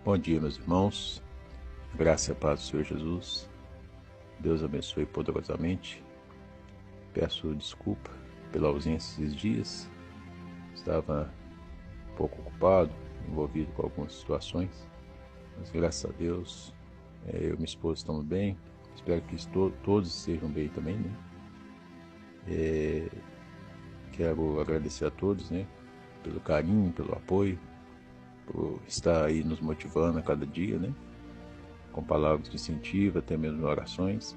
Bom dia, meus irmãos. Graça e paz do Senhor Jesus. Deus abençoe poderosamente. Peço desculpa pela ausência esses dias. Estava um pouco ocupado, envolvido com algumas situações. Mas graças a Deus, eu e minha esposa estamos bem. Espero que todos estejam bem também, né? Quero agradecer a todos, né? Pelo carinho, pelo apoio, por estar aí nos motivando a cada dia, né? Com palavras de incentivo, até mesmo orações.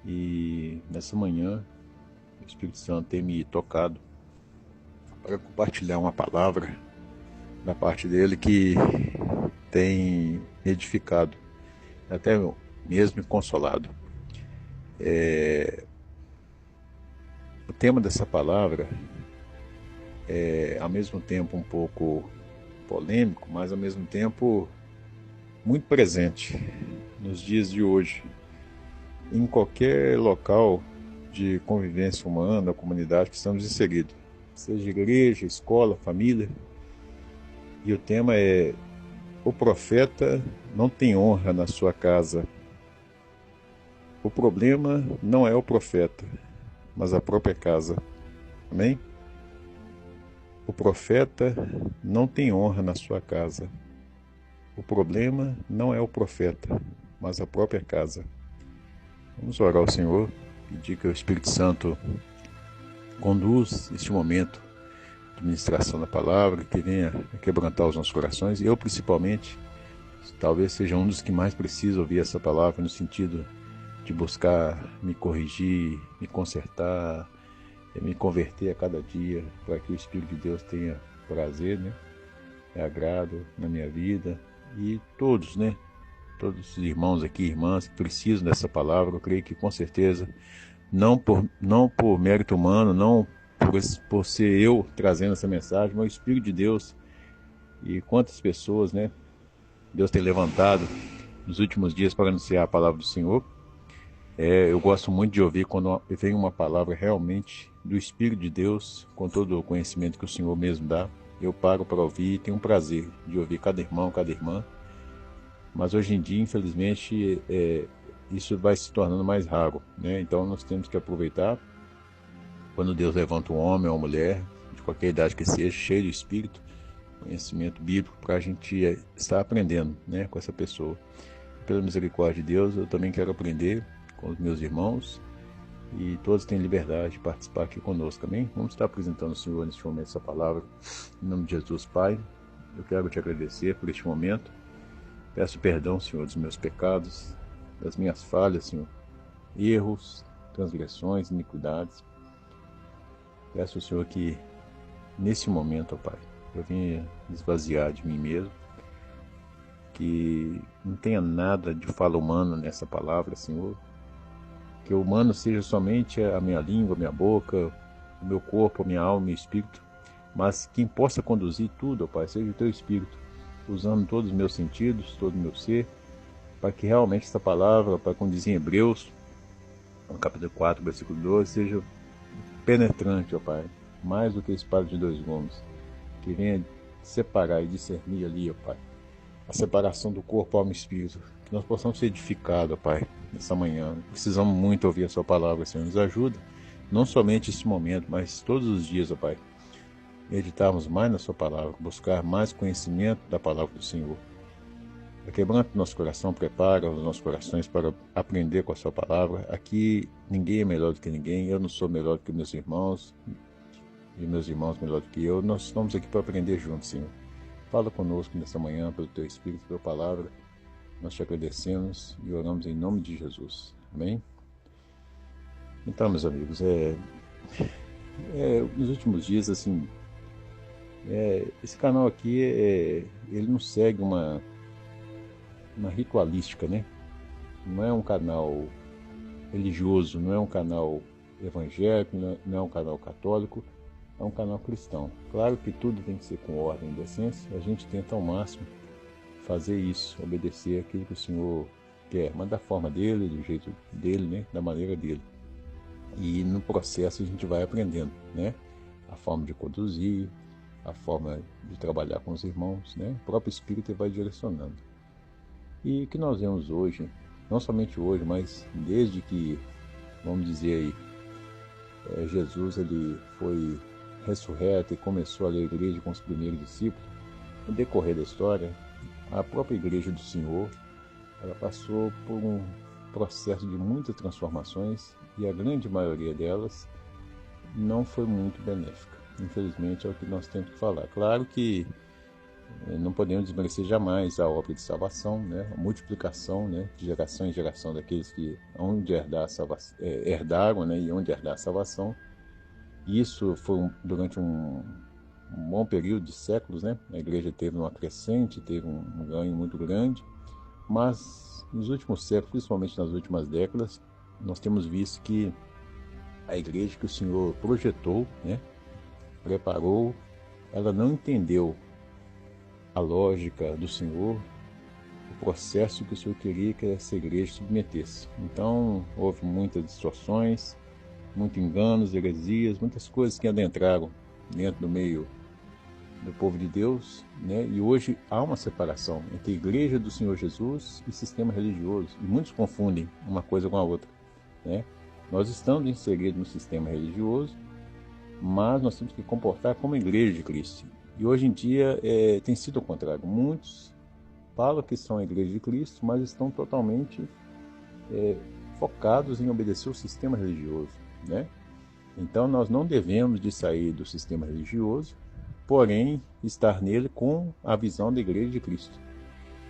E nessa manhã, o Espírito Santo tem me tocado para compartilhar uma palavra da parte dele que tem me edificado, até mesmo me consolado. O tema dessa palavra é ao mesmo tempo um pouco polêmico, mas ao mesmo tempo muito presente nos dias de hoje, em qualquer local de convivência humana, comunidade que estamos inseridos, seja igreja, escola, família. E o tema é: o profeta não tem honra na sua casa. O problema não é o profeta, mas a própria casa. Amém? O profeta não tem honra na sua casa. O problema não é o profeta, mas a própria casa. Vamos orar ao Senhor, pedir que o Espírito Santo conduz este momento de ministração da palavra, que venha quebrantar os nossos corações. Eu, principalmente, talvez seja um dos que mais precisa ouvir essa palavra, no sentido de buscar me corrigir, me consertar, me converter a cada dia, para que o Espírito de Deus tenha prazer, né? Agrado na minha vida. E todos, né? Todos os irmãos aqui, irmãs, que precisam dessa palavra, eu creio que com certeza, não por mérito humano, não por ser eu trazendo essa mensagem, mas o Espírito de Deus. E quantas pessoas, né? Deus tem levantado nos últimos dias para anunciar a palavra do Senhor. Eu gosto muito de ouvir quando vem uma palavra realmente do Espírito de Deus, com todo o conhecimento que o Senhor mesmo dá. Eu paro para ouvir e tenho um prazer de ouvir cada irmão, cada irmã. Mas hoje em dia, infelizmente, isso vai se tornando mais raro, né? Então nós temos que aproveitar quando Deus levanta um homem ou uma mulher, de qualquer idade que seja, cheio de Espírito, conhecimento bíblico, para a gente estar aprendendo, né, com essa pessoa. Pela misericórdia de Deus, eu também quero aprender com os meus irmãos, e todos têm liberdade de participar aqui conosco, amém? Vamos estar apresentando ao Senhor neste momento essa palavra, em nome de Jesus, Pai. Eu quero te agradecer por este momento. Peço perdão, Senhor, dos meus pecados, das minhas falhas, Senhor, erros, transgressões, iniquidades. Peço ao Senhor que, nesse momento, ó Pai, eu venha esvaziar de mim mesmo, que não tenha nada de fala humana nessa palavra, Senhor. Que o humano seja somente a minha língua, a minha boca, o meu corpo, a minha alma, o meu espírito, mas quem possa conduzir tudo, ó Pai, seja o Teu Espírito, usando todos os meus sentidos, todo o meu ser, para que realmente essa palavra, para como diz em Hebreus, no capítulo 4, versículo 12, seja penetrante, ó Pai, mais do que a espada de dois gumes, que venha separar e discernir ali, ó Pai, a separação do corpo, alma e espírito, que nós possamos ser edificados, ó Pai, nessa manhã. Precisamos muito ouvir a Sua palavra, Senhor. Nos ajuda, não somente esse momento, mas todos os dias, ó Pai, meditarmos mais na Sua palavra, buscar mais conhecimento da palavra do Senhor. Quebranta o nosso coração, prepara os nossos corações para aprender com a Sua palavra. Aqui ninguém é melhor do que ninguém, eu não sou melhor do que meus irmãos, e meus irmãos melhor do que eu. Nós estamos aqui para aprender juntos, Senhor. Fala conosco nessa manhã, pelo Teu Espírito, pela palavra. Nós te agradecemos e oramos em nome de Jesus. Amém? Então, meus amigos, nos últimos dias, assim, esse canal aqui, ele não segue uma ritualística, né? Não é um canal religioso, não é um canal evangélico, não é um canal católico, é um canal cristão. Claro que tudo tem que ser com ordem e decência, a gente tenta ao máximo fazer isso, obedecer aquilo que o Senhor quer, mas da forma dele, do jeito dele, né? Da maneira dele. E no processo a gente vai aprendendo, né? A forma de conduzir, a forma de trabalhar com os irmãos, né? O próprio Espírito vai direcionando. E o que nós vemos hoje, não somente hoje, mas desde que, vamos dizer aí, Jesus ele foi ressurreto e começou a igreja com os primeiros discípulos, no decorrer da história, a própria igreja do Senhor, ela passou por um processo de muitas transformações e a grande maioria delas não foi muito benéfica. Infelizmente é o que nós temos que falar. Claro que não podemos desmerecer jamais a obra de salvação, né? A multiplicação, né? De geração em geração daqueles que hão de herdar herdaram, né? E hão de herdar a salvação. Isso foi durante um bom período de séculos, né? A igreja teve uma crescente, teve um ganho muito grande, mas nos últimos séculos, principalmente nas últimas décadas, nós temos visto que a igreja que o Senhor projetou, né? Preparou, ela não entendeu a lógica do Senhor, o processo que o Senhor queria que essa igreja submetesse. Então, houve muitas distorções, muitos enganos, heresias, muitas coisas que adentraram dentro do meio do povo de Deus, né? E hoje há uma separação entre a igreja do Senhor Jesus e sistema religioso, e muitos confundem uma coisa com a outra, né? Nós estamos inseridos no sistema religioso, mas nós temos que comportar como igreja de Cristo. E hoje em dia tem sido o contrário. Muitos falam que são a igreja de Cristo, mas estão totalmente focados em obedecer o sistema religioso, né? Então nós não devemos de sair do sistema religioso, porém estar nele com a visão da igreja de Cristo.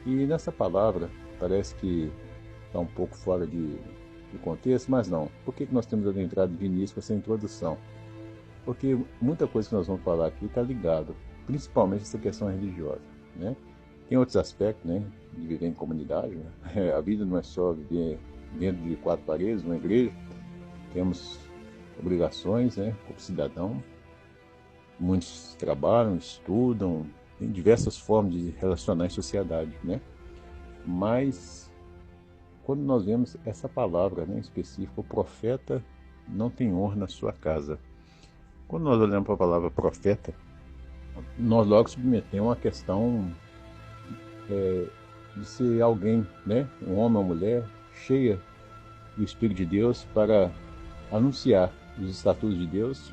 E nessa palavra, parece que está um pouco fora de contexto, mas não. Por que nós temos adentrado de início com essa introdução? Porque muita coisa que nós vamos falar aqui está ligado, principalmente essa questão religiosa, né? Tem outros aspectos, né, de viver em comunidade, né? A vida não é só viver dentro de quatro paredes, numa igreja. Temos obrigações, né, como cidadão. Muitos trabalham, estudam, tem diversas formas de relacionar em sociedade, né? Mas quando nós vemos essa palavra, né, em específico, o profeta não tem honra na sua casa. Quando nós olhamos para a palavra profeta, nós logo submetemos a questão de ser alguém, né, um homem ou mulher, cheia do Espírito de Deus para anunciar os estatutos de Deus.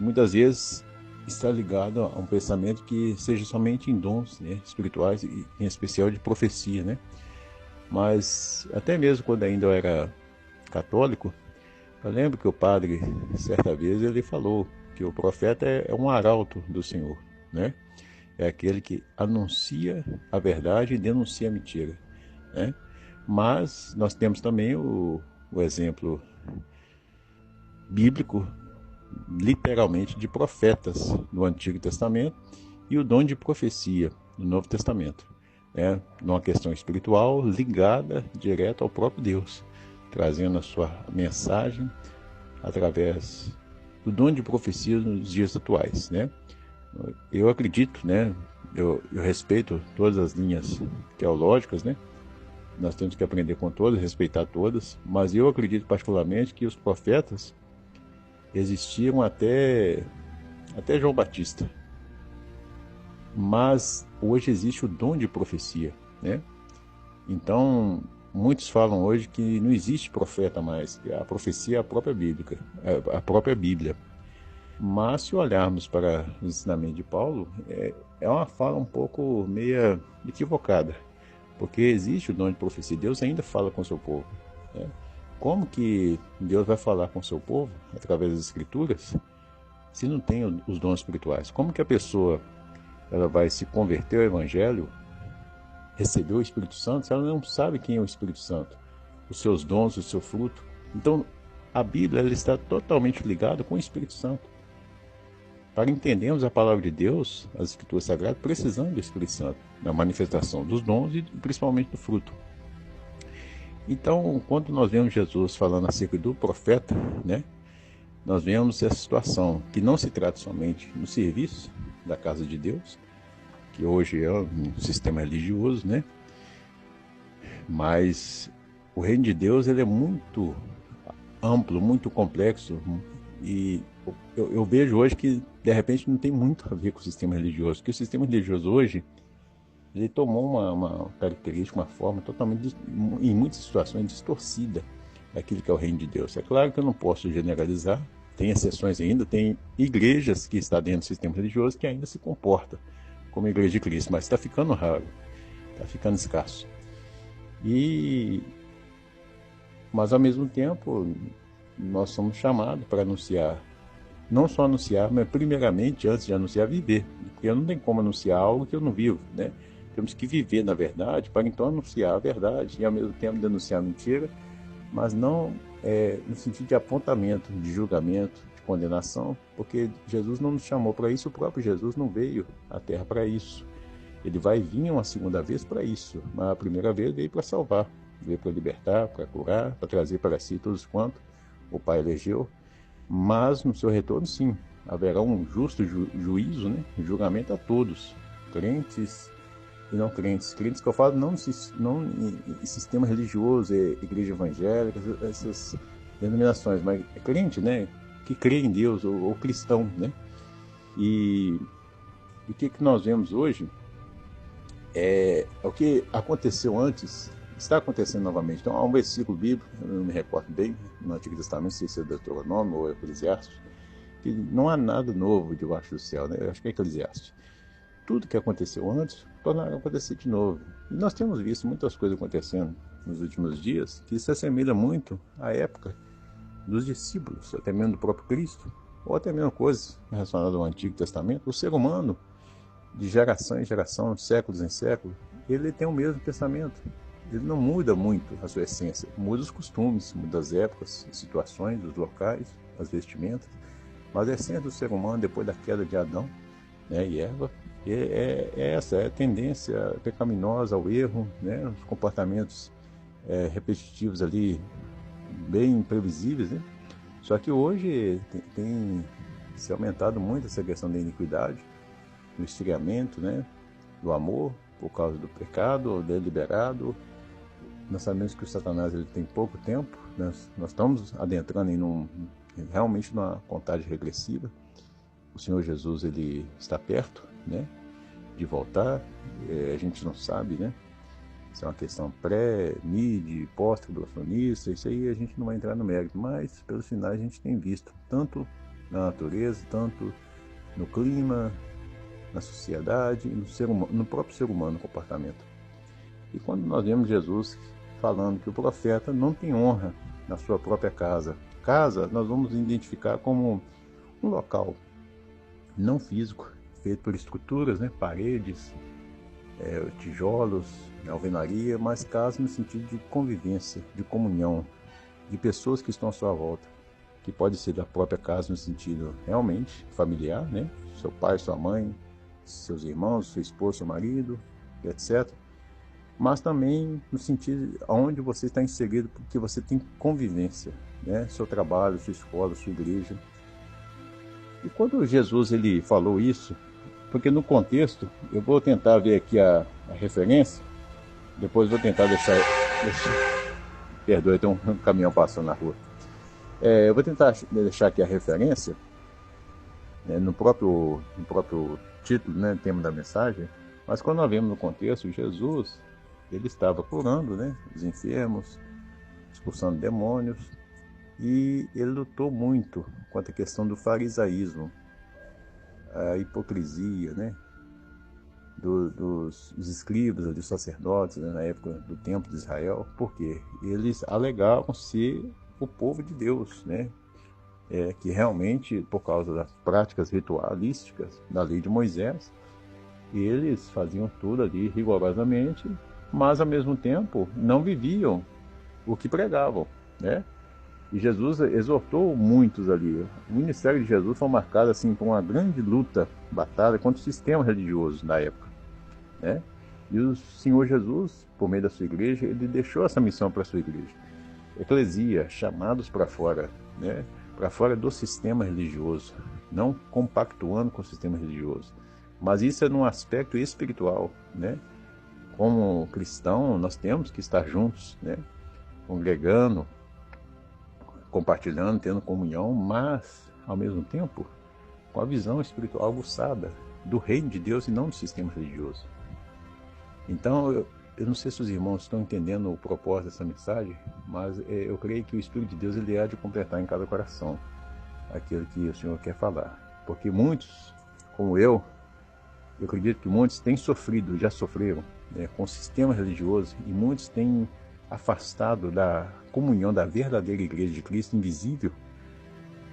Muitas vezes está ligado a um pensamento que seja somente em dons, né, espirituais e em especial de profecia, né? Mas até mesmo quando ainda eu era católico, eu lembro que o padre, certa vez, ele falou que o profeta é um arauto do Senhor, né? É aquele que anuncia a verdade e denuncia a mentira, né? Mas nós temos também o exemplo bíblico, literalmente, de profetas no Antigo Testamento e o dom de profecia no Novo Testamento, né? Numa questão espiritual ligada direto ao próprio Deus, trazendo a sua mensagem através do dom de profecia nos dias atuais, né? Eu acredito, né? Eu respeito todas as linhas teológicas, né? Nós temos que aprender com todas, respeitar todas, mas eu acredito particularmente que os profetas existiam até João Batista. Mas hoje existe o dom de profecia, né? Então, muitos falam hoje que não existe profeta mais, que a profecia é a própria Bíblia. Mas se olharmos para o ensinamento de Paulo, é uma fala um pouco meia equivocada, porque existe o dom de profecia. Deus ainda fala com o seu povo, né? Como que Deus vai falar com o seu povo através das Escrituras se não tem os dons espirituais? Como que a pessoa ela vai se converter ao Evangelho, receber o Espírito Santo, se ela não sabe quem é o Espírito Santo, os seus dons, o seu fruto? Então, a Bíblia ela está totalmente ligada com o Espírito Santo. Para entendermos a palavra de Deus, as Escrituras Sagradas, precisamos do Espírito Santo, da manifestação dos dons e principalmente do fruto. Então, quando nós vemos Jesus falando acerca do profeta, né, nós vemos essa situação, que não se trata somente no serviço da casa de Deus, que hoje é um sistema religioso, né, mas o reino de Deus ele é muito amplo, muito complexo, e eu vejo hoje que, de repente, não tem muito a ver com o sistema religioso, porque o sistema religioso hoje, ele tomou uma característica, uma forma totalmente, em muitas situações, distorcida daquilo que é o reino de Deus. É claro que eu não posso generalizar, tem exceções ainda, tem igrejas que estão dentro do sistema religioso que ainda se comportam como a igreja de Cristo, mas está ficando raro, está ficando escasso. Mas ao mesmo tempo, nós somos chamados para anunciar, não só anunciar, mas primeiramente, antes de anunciar, viver. Porque eu não tenho como anunciar algo que eu não vivo, né? Temos que viver na verdade para então anunciar a verdade e ao mesmo tempo denunciar a mentira, mas não no sentido de apontamento, de julgamento, de condenação, porque Jesus não nos chamou para isso, o próprio Jesus não veio à Terra para isso. Ele vai vir uma segunda vez para isso, mas a primeira vez veio para salvar, veio para libertar, para curar, para trazer para si todos quanto o Pai elegeu, mas no seu retorno sim, haverá um justo juízo, né? Julgamento a todos, crentes e não crentes. Crentes que eu falo não em sistema religioso, igreja evangélica, essas denominações, mas é crente, né? Que crê em Deus, ou cristão, né? E o que nós vemos hoje o que aconteceu antes, está acontecendo novamente. Então há um versículo bíblico, eu não me recordo bem, no Antigo Testamento, não sei se é Deuteronômio ou Eclesiastes, que não há nada novo debaixo do céu, né? Eu acho que é Eclesiastes. Tudo que aconteceu antes, tornará a acontecer de novo. E nós temos visto muitas coisas acontecendo nos últimos dias, que se assemelha muito à época dos discípulos, até mesmo do próprio Cristo, ou até mesmo coisas relacionadas ao Antigo Testamento. O ser humano, de geração em geração, de séculos em séculos, ele tem o mesmo pensamento. Ele não muda muito a sua essência. Muda os costumes, muda as épocas, as situações, os locais, as vestimentas. Mas a essência do ser humano, depois da queda de Adão, né, e Eva, essa, é a tendência pecaminosa ao erro, né, os comportamentos repetitivos ali, bem imprevisíveis, né? Só que hoje tem se aumentado muito essa questão da iniquidade, do esfriamento, né, do amor, por causa do pecado deliberado. Nós sabemos que o Satanás ele tem pouco tempo, né? Nós estamos adentrando realmente numa contagem regressiva. O Senhor Jesus ele está perto, né, de voltar. A gente não sabe, né, se é uma questão pré, mid, pós-tribulacionista, isso aí a gente não vai entrar no mérito, mas pelos sinais a gente tem visto, tanto na natureza, tanto no clima, na sociedade, no próprio ser humano, no comportamento. E quando nós vemos Jesus falando que o profeta não tem honra na sua própria casa, nós vamos identificar como um local não físico, feito por estruturas, né, paredes, tijolos, alvenaria, mas casa no sentido de convivência, de comunhão, de pessoas que estão à sua volta, que pode ser da própria casa no sentido realmente familiar, né, seu pai, sua mãe, seus irmãos, sua esposa, seu marido, etc. Mas também no sentido onde você está inserido, porque você tem convivência, né? Seu trabalho, sua escola, sua igreja. E quando Jesus ele falou isso, porque no contexto, eu vou tentar ver aqui a referência, depois vou tentar deixar perdoe, tem um caminhão passando na rua. Eu vou tentar deixar aqui a referência, né, no próprio título, né, tema da mensagem, mas quando nós vemos no contexto, Jesus, ele estava curando, né, os enfermos, expulsando demônios, e ele lutou muito contra a questão do farisaísmo, a hipocrisia, né, dos escribas, dos sacerdotes, né, na época do templo de Israel, porque eles alegavam ser o povo de Deus, né, que realmente, por causa das práticas ritualísticas da lei de Moisés, eles faziam tudo ali rigorosamente, mas ao mesmo tempo não viviam o que pregavam, né? E Jesus exortou muitos ali. O ministério de Jesus foi marcado assim por uma grande luta, batalha contra o sistema religioso da época, né? E o Senhor Jesus, por meio da sua igreja, ele deixou essa missão para a sua igreja. Eclesia, chamados para fora, né? Para fora do sistema religioso, não compactuando com o sistema religioso. Mas isso é num aspecto espiritual, né? Como cristão, nós temos que estar juntos, né? Congregando, compartilhando, tendo comunhão, mas ao mesmo tempo, com a visão espiritual aguçada do reino de Deus e não do sistema religioso. Então, eu não sei se os irmãos estão entendendo o propósito dessa mensagem, mas eu creio que o Espírito de Deus ele há de completar em cada coração aquilo que o Senhor quer falar. Porque muitos, como eu acredito que muitos têm sofrido, já sofreram, com o sistema religioso, e muitos têm afastado da comunhão da verdadeira Igreja de Cristo invisível,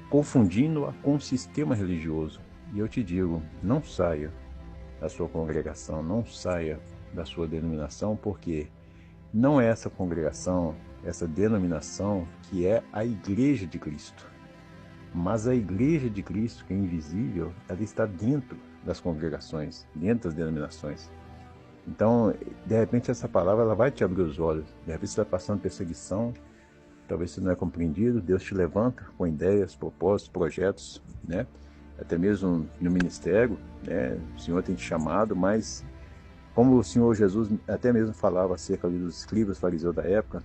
confundindo-a com o sistema religioso. E eu te digo, não saia da sua congregação, não saia da sua denominação, porque não é essa congregação, essa denominação que é a Igreja de Cristo. Mas a Igreja de Cristo, que é invisível, ela está dentro das congregações, dentro das denominações. Então, de repente, essa palavra ela vai te abrir os olhos. De repente, você está passando perseguição, talvez você não é compreendido, Deus te levanta com ideias, propósitos, projetos, né? Até mesmo no ministério, né? O Senhor tem te chamado, mas como o Senhor Jesus até mesmo falava acerca ali dos escribas fariseus da época,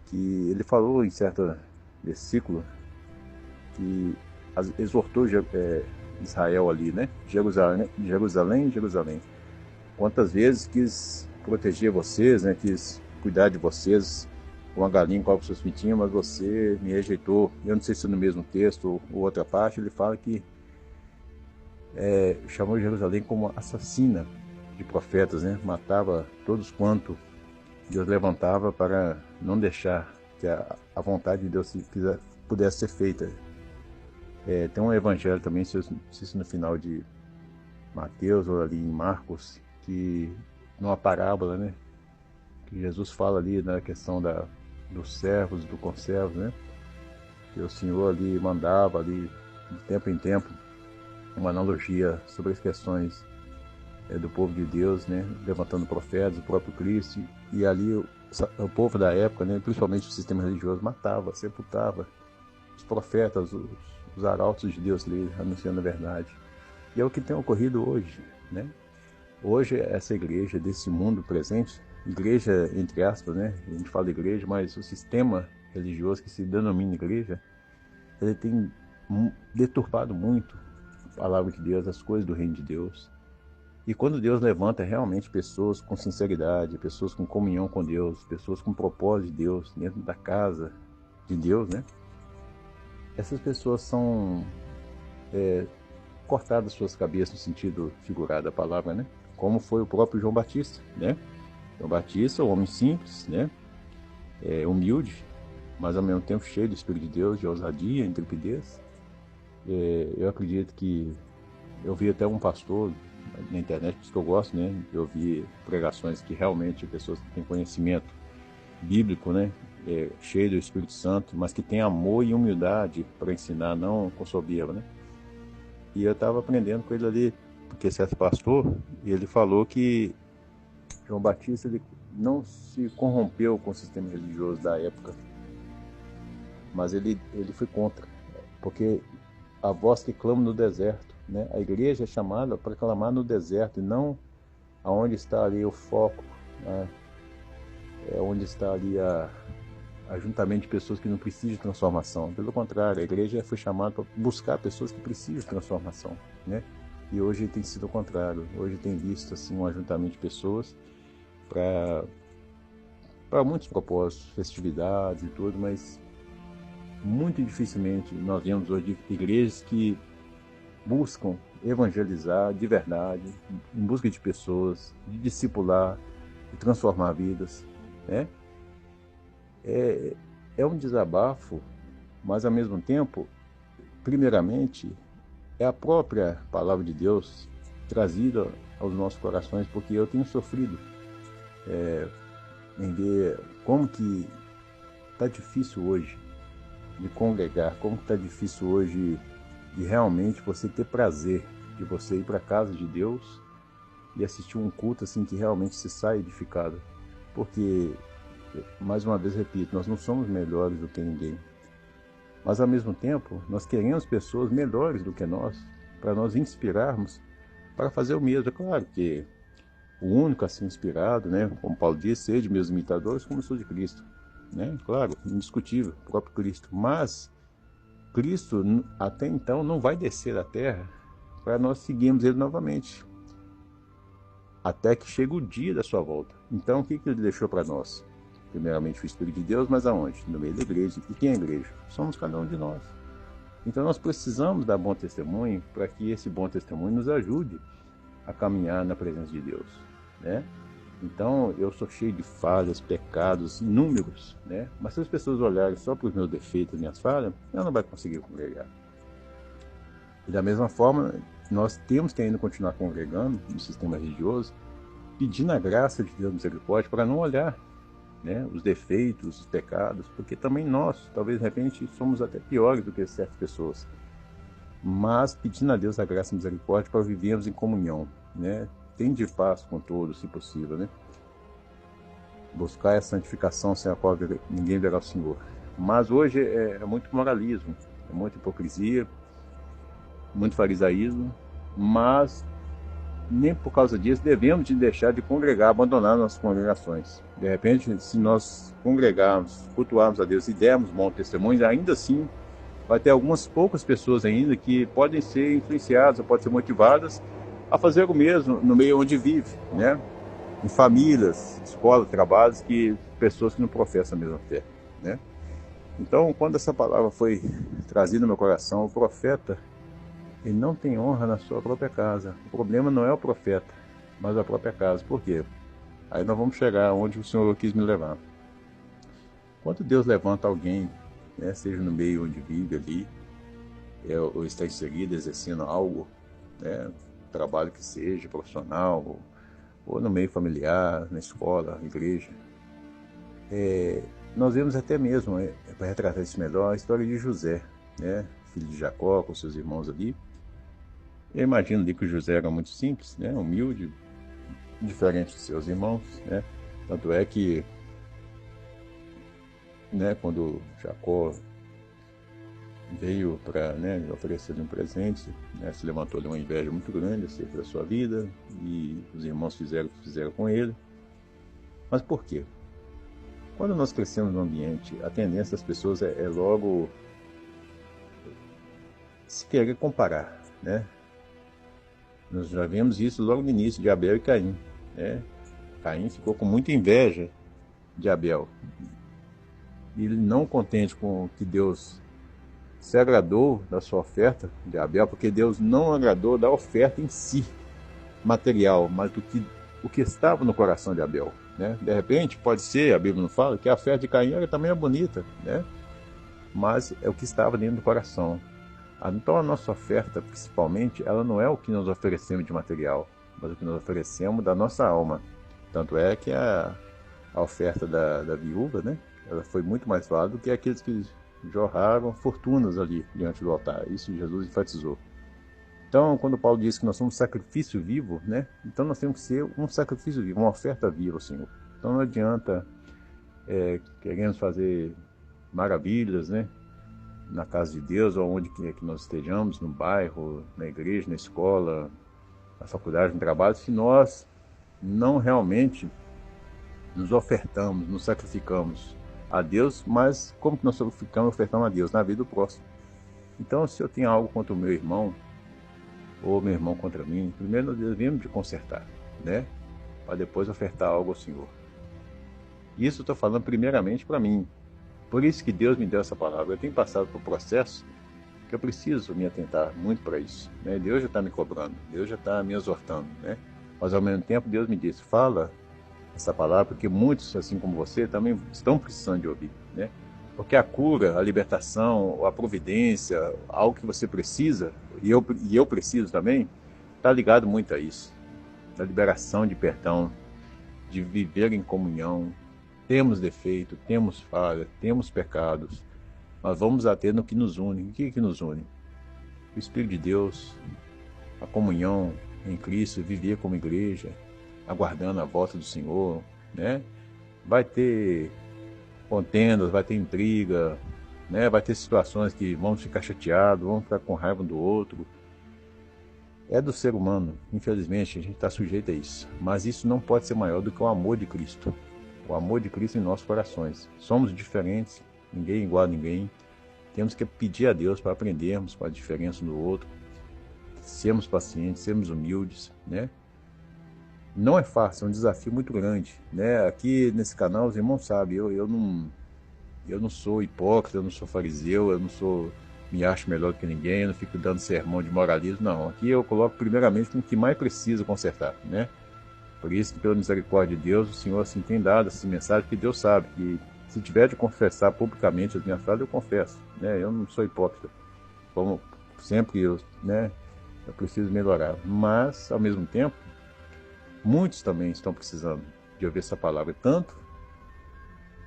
que ele falou em certo versículo que exortou Israel ali, né? Jerusalém. Quantas vezes quis proteger vocês, né? Quis cuidar de vocês, com a galinha cobre seus pintinhos, mas você me rejeitou. Eu não sei se no mesmo texto ou outra parte ele fala que chamou Jerusalém como assassina de profetas, né? Matava todos quanto Deus levantava para não deixar que a vontade de Deus pudesse ser feita. Tem um evangelho também, se no final de Mateus ou ali em Marcos, que numa parábola, né, que Jesus fala ali na questão dos servos, do conservo, né, que o Senhor ali mandava ali de tempo em tempo uma analogia sobre as questões do povo de Deus, né, levantando profetas, o próprio Cristo, e ali o povo da época, né, principalmente o sistema religioso, matava, sepultava os profetas, os arautos de Deus ali, anunciando a verdade. E é o que tem ocorrido hoje, né? Hoje, essa igreja desse mundo presente, igreja entre aspas, né? A gente fala igreja, mas o sistema religioso que se denomina igreja, ele tem deturpado muito a palavra de Deus, as coisas do reino de Deus. E quando Deus levanta realmente pessoas com sinceridade, pessoas com comunhão com Deus, pessoas com propósito de Deus, dentro da casa de Deus, né? Essas pessoas são cortadas suas cabeças no sentido figurado da palavra, né? Como foi o próprio João Batista, né? João Batista, um homem simples, né? Humilde, mas ao mesmo tempo cheio do Espírito de Deus, de ousadia, intrepidez. Eu acredito que eu vi até um pastor na internet, por isso que eu gosto, né? Eu vi pregações que realmente pessoas que têm conhecimento bíblico, né? Cheio do Espírito Santo, mas que tem amor e humildade para ensinar, não com soberba, né? E eu estava aprendendo com ele ali, porque certo pastor, e ele falou que João Batista ele não se corrompeu com o sistema religioso da época, mas ele foi contra, porque a voz que clama no deserto, né? A igreja é chamada para clamar no deserto e não aonde está ali o foco, né? Onde está ali ajuntamento de pessoas que não precisam de transformação. Pelo contrário, a igreja foi chamada para buscar pessoas que precisam de transformação, né? E hoje tem sido o contrário. Hoje tem visto assim um ajuntamento de pessoas para muitos propósitos, festividades e tudo, mas muito dificilmente nós vemos hoje igrejas que buscam evangelizar de verdade, em busca de pessoas, de discipular, de transformar vidas, né? É um desabafo, mas ao mesmo tempo, primeiramente, é a própria palavra de Deus trazida aos nossos corações, porque eu tenho sofrido em ver como que está difícil hoje de congregar, como que está difícil hoje de realmente você ter prazer de você ir para a casa de Deus e assistir um culto assim que realmente se sai edificado, porque mais uma vez repito, nós não somos melhores do que ninguém, mas ao mesmo tempo nós queremos pessoas melhores do que nós, para nós inspirarmos para fazer o mesmo. É claro que o único a ser inspirado, né, como Paulo diz, sede meus imitadores como eu sou de Cristo, né? Claro, indiscutível, o próprio Cristo, mas Cristo, até então, não vai descer da terra para nós seguirmos ele novamente, até que chegue o dia da sua volta. Então, o que ele deixou para nós? Primeiramente o Espírito de Deus, mas aonde? No meio da igreja. E quem é a igreja? Somos cada um de nós. Então nós precisamos dar bom testemunho para que esse bom testemunho nos ajude a caminhar na presença de Deus, né? Então eu sou cheio de falhas, pecados inúmeros, né? Mas se as pessoas olharem só para os meus defeitos, minhas falhas, ela não vai conseguir congregar. E da mesma forma, nós temos que ainda continuar congregando no sistema religioso, pedindo a graça de Deus misericórdia para não olhar, né, os defeitos, os pecados, porque também nós, talvez de repente, somos até piores do que certas pessoas, mas pedindo a Deus a graça e a misericórdia para vivermos em comunhão, né, tendo de paz com todos, se possível, né, buscar a santificação sem a qual ninguém verá o Senhor. Mas hoje é muito moralismo, é muita hipocrisia, muito farisaísmo, mas nem por causa disso devemos de deixar de congregar, abandonar nossas congregações. De repente, se nós congregarmos, cultuarmos a Deus e dermos bons testemunhos, ainda assim vai ter algumas poucas pessoas ainda que podem ser influenciadas, ou podem ser motivadas a fazer o mesmo no meio onde vive, né? Em famílias, escolas, trabalhos, que pessoas que não professam a mesma fé, né? Então, quando essa palavra foi trazida no meu coração, o profeta, ele não tem honra na sua própria casa. O problema não é o profeta, mas a própria casa. Por quê? Aí nós vamos chegar onde o Senhor quis me levar. Quando Deus levanta alguém, né, seja no meio onde vive ali, ou está inserido, exercendo algo, né, trabalho que seja, profissional, ou no meio familiar, na escola, na igreja, nós vemos até mesmo, para retratar isso melhor, a história de José, né, filho de Jacó, com seus irmãos ali. Eu imagino ali que o José era muito simples, né, humilde, diferente de seus irmãos, né, tanto é que, né, quando Jacó veio para, né, oferecer-lhe um presente, né, se levantou-lhe uma inveja muito grande acerca da sua vida, e os irmãos fizeram o que fizeram com ele. Mas por quê? Quando nós crescemos no ambiente, a tendência das pessoas é logo se querer comparar, né? Nós já vemos isso logo no início de Abel e Caim, né? Caim ficou com muita inveja de Abel. E ele, não contente com que Deus se agradou da sua oferta de Abel, porque Deus não agradou da oferta em si, material, mas o que estava no coração de Abel, né? De repente, pode ser, a Bíblia não fala, que a oferta de Caim também é bonita, né? Mas é o que estava dentro do coração. Então a nossa oferta, principalmente, ela não é o que nós oferecemos de material, mas o que nós oferecemos da nossa alma. Tanto é que a oferta da viúva, né, ela foi muito mais válida do que aqueles que jorraram fortunas ali diante do altar. Isso Jesus enfatizou. Então, quando Paulo diz que nós somos sacrifício vivo, né, então nós temos que ser um sacrifício vivo, uma oferta viva ao Senhor. Então não adianta queremos fazer maravilhas, né, na casa de Deus, ou onde quer que nós estejamos, no bairro, na igreja, na escola, na faculdade, no trabalho, se nós não realmente nos ofertamos, nos sacrificamos a Deus, mas como que nós sacrificamos, ofertamos a Deus? Na vida do próximo. Então, se eu tenho algo contra o meu irmão, ou meu irmão contra mim, primeiro nós devemos de consertar, né? Para depois ofertar algo ao Senhor. Isso eu estou falando primeiramente para mim. Por isso que Deus me deu essa palavra. Eu tenho passado por um processo que eu preciso me atentar muito para isso, né? Deus já está me cobrando, Deus já está me exortando, né? Mas ao mesmo tempo Deus me disse, fala essa palavra, porque muitos, assim como você, também estão precisando de ouvir, né? Porque a cura, a libertação, a providência, algo que você precisa, e eu preciso também, está ligado muito a isso. Da liberação de perdão, de viver em comunhão. Temos defeito, temos falha, temos pecados, mas vamos ater no que nos une. O que nos une? O Espírito de Deus, a comunhão em Cristo, viver como igreja, aguardando a volta do Senhor, né? Vai ter contendas, vai ter intriga, né? Vai ter situações que vamos ficar chateados, vamos ficar com raiva um do outro. É do ser humano, infelizmente, a gente está sujeito a isso. Mas isso não pode ser maior do que o amor de Cristo. O amor de Cristo em nossos corações. Somos diferentes, ninguém é igual a ninguém, Temos que pedir a Deus para aprendermos com a diferença um do outro, sermos pacientes, sermos humildes, né? Não é fácil, é um desafio muito grande, né? Aqui nesse canal, os irmãos sabem, eu não sou hipócrita, eu não sou fariseu, eu não sou, me acho melhor do que ninguém, eu não fico dando sermão de moralismo, não. Aqui eu coloco primeiramente com o que mais precisa consertar, né? Por isso que, pela misericórdia de Deus, o Senhor assim tem dado essa mensagem, que Deus sabe que se tiver de confessar publicamente as minhas falhas, eu confesso, né? Eu não sou hipócrita, como sempre eu preciso melhorar. Mas, ao mesmo tempo, muitos também estão precisando de ouvir essa palavra, tanto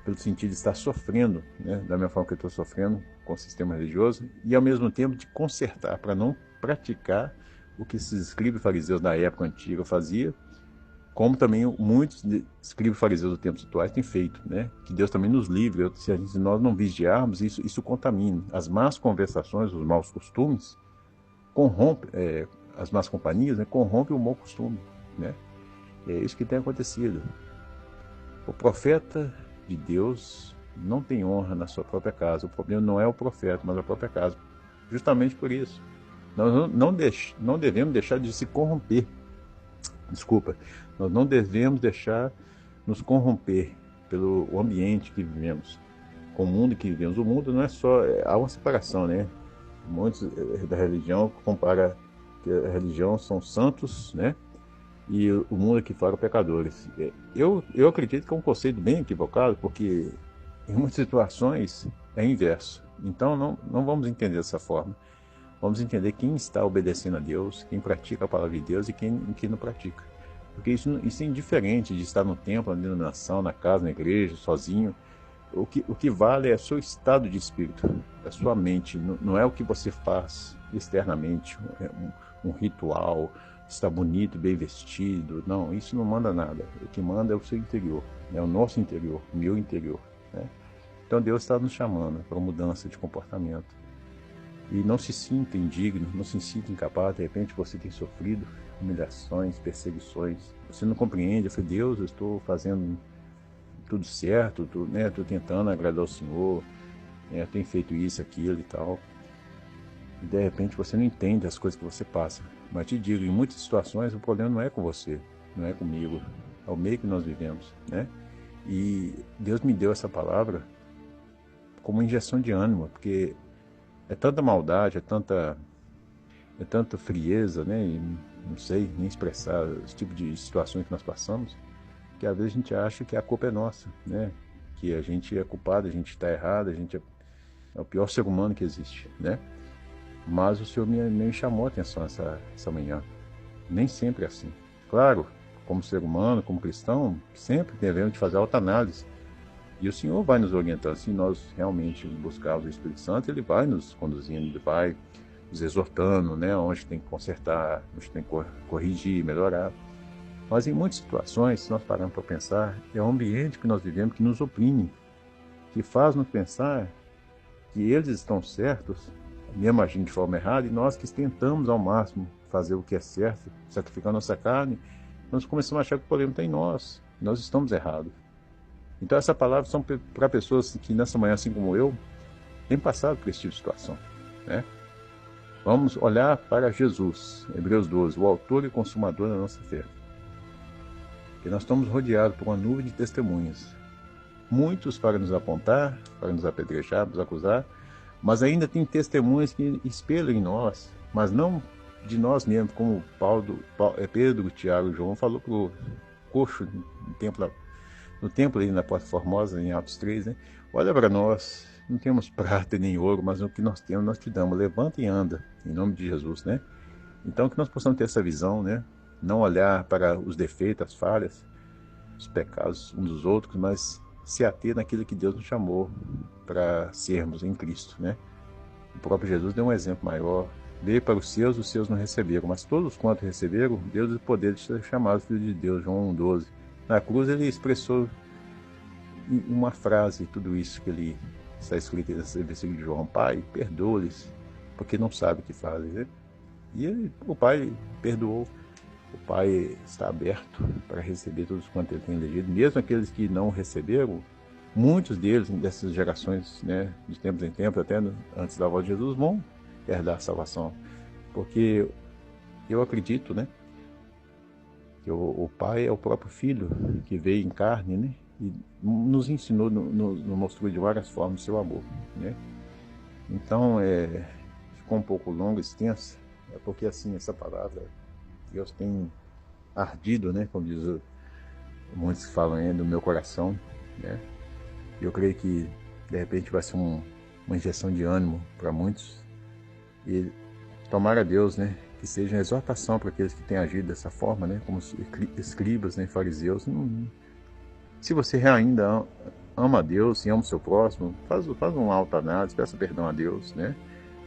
pelo sentido de estar sofrendo, né, da mesma forma que eu estou sofrendo com o sistema religioso, e ao mesmo tempo de consertar, para não praticar o que esses escribas fariseus da época antiga faziam, como também muitos escribas fariseus dos tempos atuais têm feito, né? Que Deus também nos livre, se nós não vigiarmos, isso contamina. As más conversações, os maus costumes, corrompe, as más companhias, né, corrompe o mau costume, né? É isso que tem acontecido. O profeta de Deus não tem honra na sua própria casa. O problema não é o profeta, mas a própria casa. Justamente por isso. Nós não devemos deixar de se corromper. Desculpa. Nós não devemos deixar nos corromper pelo ambiente que vivemos, com o mundo que vivemos. O mundo não é só... há uma separação, né? Muitos da religião compara que a religião são santos, né? E o mundo aqui fora pecadores. Eu acredito que é um conceito bem equivocado, porque em muitas situações é inverso. Então não vamos entender dessa forma. Vamos entender quem está obedecendo a Deus, quem pratica a palavra de Deus e quem não pratica. Porque isso é indiferente de estar no templo, na denominação, na casa, na igreja, sozinho. O que vale é o seu estado de espírito, a sua mente. Não é o que você faz externamente, um ritual, está bonito, bem vestido. Não, isso não manda nada. O que manda é o seu interior, é o nosso interior, o meu interior, né? Então Deus está nos chamando para uma mudança de comportamento. E não se sinta indigno, não se sinta incapaz. De repente você tem sofrido humilhações, perseguições. Você não compreende. Eu falei, Deus, eu estou fazendo tudo certo, estou tentando agradar o Senhor, tenho feito isso, aquilo e tal. E de repente você não entende as coisas que você passa. Mas te digo, em muitas situações o problema não é com você, não é comigo, é o meio que nós vivemos, né? E Deus me deu essa palavra como injeção de ânimo, porque é tanta maldade, é tanta frieza, né? E não sei nem expressar esse tipo de situações que nós passamos, que às vezes a gente acha que a culpa é nossa, né? Que a gente é culpado, a gente está errado, a gente é o pior ser humano que existe, né? Mas o Senhor me chamou a atenção essa manhã. Nem sempre é assim. Claro, como ser humano, como cristão, sempre devemos de fazer autoanálise. E o Senhor vai nos orientando. Se nós realmente buscarmos o Espírito Santo, Ele vai nos conduzindo, Ele vai nos exortando, né? Onde tem que consertar, onde tem que corrigir, melhorar. Mas em muitas situações, se nós pararmos para pensar, é o ambiente que nós vivemos que nos oprime, que faz-nos pensar que eles estão certos, mesmo agindo de forma errada, e nós que tentamos ao máximo fazer o que é certo, sacrificar nossa carne, nós começamos a achar que o problema está em nós estamos errados. Então essa palavra são para pessoas que nessa manhã, assim como eu, têm passado por esse tipo de situação, né? Vamos olhar para Jesus, Hebreus 12, o autor e consumador da nossa fé. E nós estamos rodeados por uma nuvem de testemunhas. Muitos para nos apontar, para nos apedrejar, nos acusar, mas ainda tem testemunhas que espelham em nós, mas não de nós mesmos, como Pedro, Tiago e João falou para o coxo no templo ali na Porta Formosa, em Atos 3, né? Olha para nós, não temos prata nem ouro, mas o que nós temos nós te damos, levanta e anda, em nome de Jesus, né? Então que nós possamos ter essa visão, né? Não olhar para os defeitos, as falhas, os pecados uns dos outros, mas se ater naquilo que Deus nos chamou para sermos em Cristo, né? O próprio Jesus deu um exemplo maior. Veio para os seus não receberam, mas todos quanto receberam, Deus o poder de ser chamado filho de Deus, João 1,12. Na cruz ele expressou em uma frase tudo isso que ele está escrito nesse versículo de João: Pai, perdoa-lhes, porque não sabe o que fazem, né? E o Pai perdoou. O Pai está aberto para receber todos quanto Ele tem elegido, mesmo aqueles que não receberam, muitos deles, dessas gerações, né, de tempos em tempos, até antes da volta de Jesus, vão herdar a salvação. Porque eu acredito, né, que o Pai é o próprio Filho que veio em carne, né, e nos ensinou, nos mostrou de várias formas o seu amor, né. Então, ficou um pouco longa, extensa, porque assim, essa palavra, Deus tem ardido, né, como diz muitos que falam aí, no meu coração, né. Eu creio que, de repente, vai ser uma injeção de ânimo para muitos. E tomara a Deus, né, que seja uma exortação para aqueles que têm agido dessa forma, né, como escribas, né, fariseus. Se você ainda ama a Deus e ama o seu próximo, faz um autoanálise, peça perdão a Deus, né,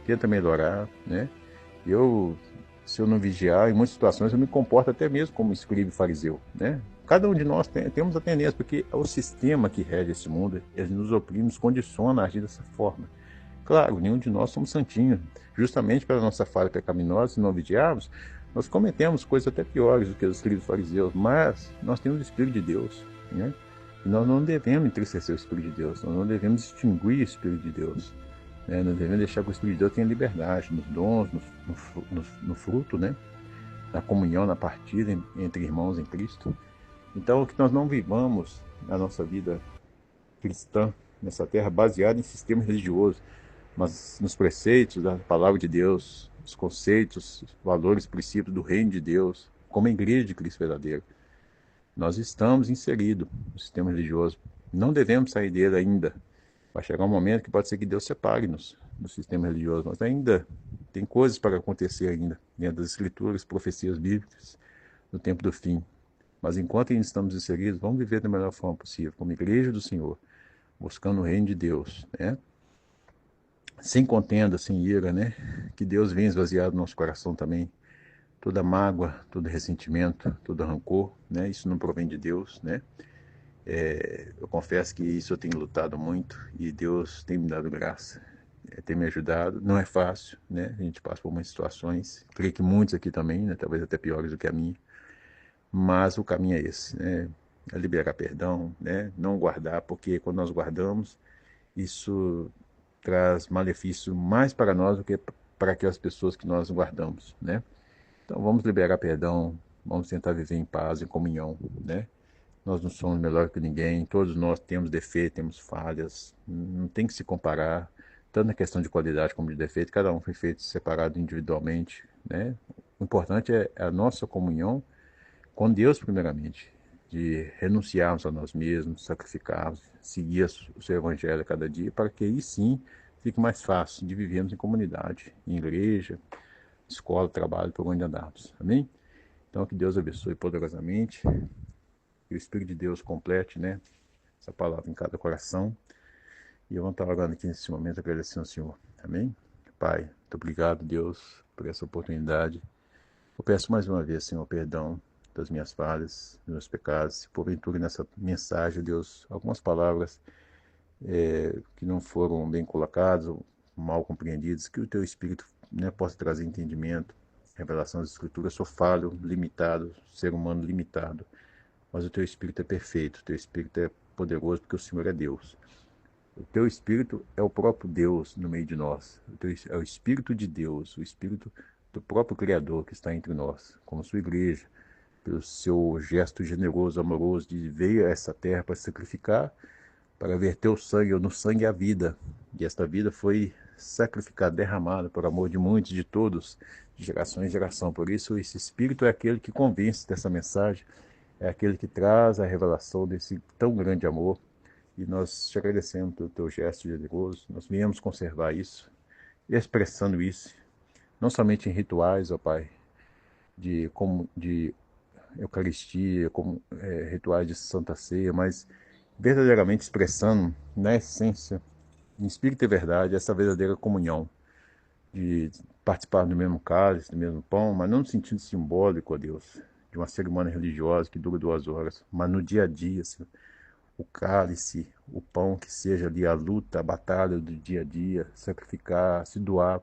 tenta melhorar, né. Se eu não vigiar, em muitas situações eu me comporto até mesmo como escriba e fariseu, né. Cada um de nós temos a tendência, porque é o sistema que rege esse mundo, ele nos oprime, nos condiciona a agir dessa forma. Claro, nenhum de nós somos santinhos. Justamente pela nossa falha pecaminosa, se não vigiarmos, nós cometemos coisas até piores do que os escribas fariseus, mas nós temos o Espírito de Deus, né? E nós não devemos entristecer o Espírito de Deus, nós não devemos extinguir o Espírito de Deus, né? Nós devemos deixar que o Espírito de Deus tenha liberdade nos dons, no fruto, né? Na comunhão, na partida entre irmãos em Cristo. Então, que nós não vivamos a nossa vida cristã nessa terra baseada em sistema religioso, mas nos preceitos da palavra de Deus, os conceitos, os valores, princípios do reino de Deus, como a igreja de Cristo verdadeiro. Nós estamos inseridos no sistema religioso. Não devemos sair dele ainda. Vai chegar um momento que pode ser que Deus separe-nos do sistema religioso. Mas ainda tem coisas para acontecer ainda dentro das escrituras, profecias bíblicas, no tempo do fim. Mas enquanto ainda estamos inseridos, vamos viver da melhor forma possível, como igreja do Senhor, buscando o reino de Deus, né? Sem contenda, sem ira, né? Que Deus venha esvaziar do nosso coração também toda mágoa, todo ressentimento, todo rancor, né? Isso não provém de Deus, né? Eu confesso que isso eu tenho lutado muito e Deus tem me dado graça, tem me ajudado. Não é fácil, né? A gente passa por muitas situações, creio que muitos aqui também, né? Talvez até piores do que a minha, mas o caminho é esse, né? É liberar perdão, né? Não guardar, porque quando nós guardamos, isso traz malefício mais para nós do que para aquelas pessoas que nós guardamos, né? Então vamos liberar perdão, vamos tentar viver em paz, em comunhão, né? Nós não somos melhor que ninguém, todos nós temos defeitos, temos falhas, não tem que se comparar, tanto na questão de qualidade como de defeito, cada um foi feito separado individualmente, né? O importante é a nossa comunhão com Deus primeiramente, de renunciarmos a nós mesmos, sacrificarmos, seguir o seu evangelho a cada dia, para que aí sim fique mais fácil de vivermos em comunidade, em igreja, escola, trabalho, por onde andarmos. Amém? Então que Deus abençoe poderosamente, que o Espírito de Deus complete, né, essa palavra em cada coração. E eu vou estar orando aqui nesse momento, agradecendo ao Senhor. Amém? Pai, muito obrigado, Deus, por essa oportunidade. Eu peço mais uma vez, Senhor, perdão das minhas falhas, dos meus pecados. Se porventura nessa mensagem, Deus, algumas palavras que não foram bem colocadas ou mal compreendidas, que o Teu Espírito, né, possa trazer entendimento, revelação das Escrituras. Eu sou falho, limitado, ser humano limitado, mas o Teu Espírito é perfeito, o Teu Espírito é poderoso, porque o Senhor é Deus. O Teu Espírito é o próprio Deus no meio de nós. É o Espírito de Deus, o Espírito do próprio Criador que está entre nós, como sua igreja, pelo seu gesto generoso, amoroso, de veio a essa terra para sacrificar, para verter o sangue, no sangue a vida. E esta vida foi sacrificada, derramada por amor de muitos, de todos, de geração em geração. Por isso, esse Espírito é aquele que convence dessa mensagem, é aquele que traz a revelação desse tão grande amor. E nós te agradecemos pelo teu gesto generoso. Nós viemos conservar isso, expressando isso, não somente em rituais, ó Pai, de Eucaristia, como rituais de Santa Ceia, mas verdadeiramente expressando na essência, em espírito e verdade, essa verdadeira comunhão, de participar do mesmo cálice, do mesmo pão, mas não no sentido simbólico, ó Deus, de uma cerimônia religiosa que dura 2 horas, mas no dia a dia, Senhor, o cálice, o pão, que seja ali a luta, a batalha do dia a dia, sacrificar, se doar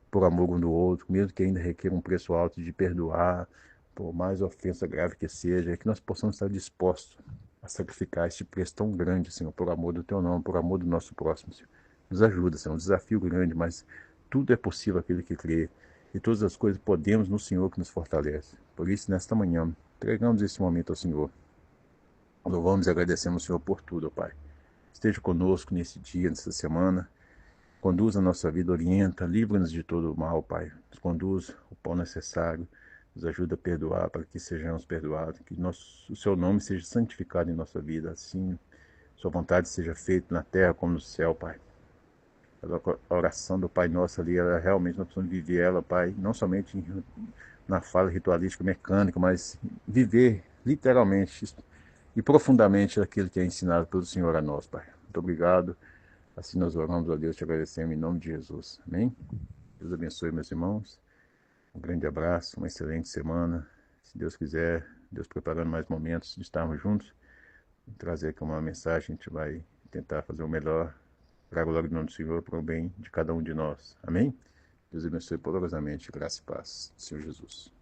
por amor um do outro, mesmo que ainda requer um preço alto de perdoar, por mais ofensa grave que seja, que nós possamos estar dispostos a sacrificar este preço tão grande, Senhor, por amor do Teu nome, por amor do nosso próximo, Senhor. Nos ajuda, Senhor, um desafio grande, mas tudo é possível aquele que crê. E todas as coisas podemos no Senhor que nos fortalece. Por isso, nesta manhã, entregamos esse momento ao Senhor. Louvamos e agradecemos, Senhor, por tudo, ó Pai. Esteja conosco nesse dia, nessa semana. Conduz a nossa vida, orienta, livra-nos de todo o mal, Pai. Nos conduz o pão necessário, nos ajuda a perdoar para que sejamos perdoados, que o Seu nome seja santificado em nossa vida, assim Sua vontade seja feita na terra como no céu, Pai. A oração do Pai Nosso ali, ela realmente nós precisamos viver ela, Pai, não somente na fala ritualística, mecânica, mas viver literalmente e profundamente aquilo que é ensinado pelo Senhor a nós, Pai. Muito obrigado. Assim nós oramos a Deus, te agradecemos em nome de Jesus. Amém? Deus abençoe, meus irmãos. Um grande abraço, uma excelente semana. Se Deus quiser, Deus preparando mais momentos de estarmos juntos, trazer aqui uma mensagem, a gente vai tentar fazer o melhor para a glória do nome do Senhor, para o bem de cada um de nós. Amém? Deus abençoe poderosamente, graça e paz. Senhor Jesus.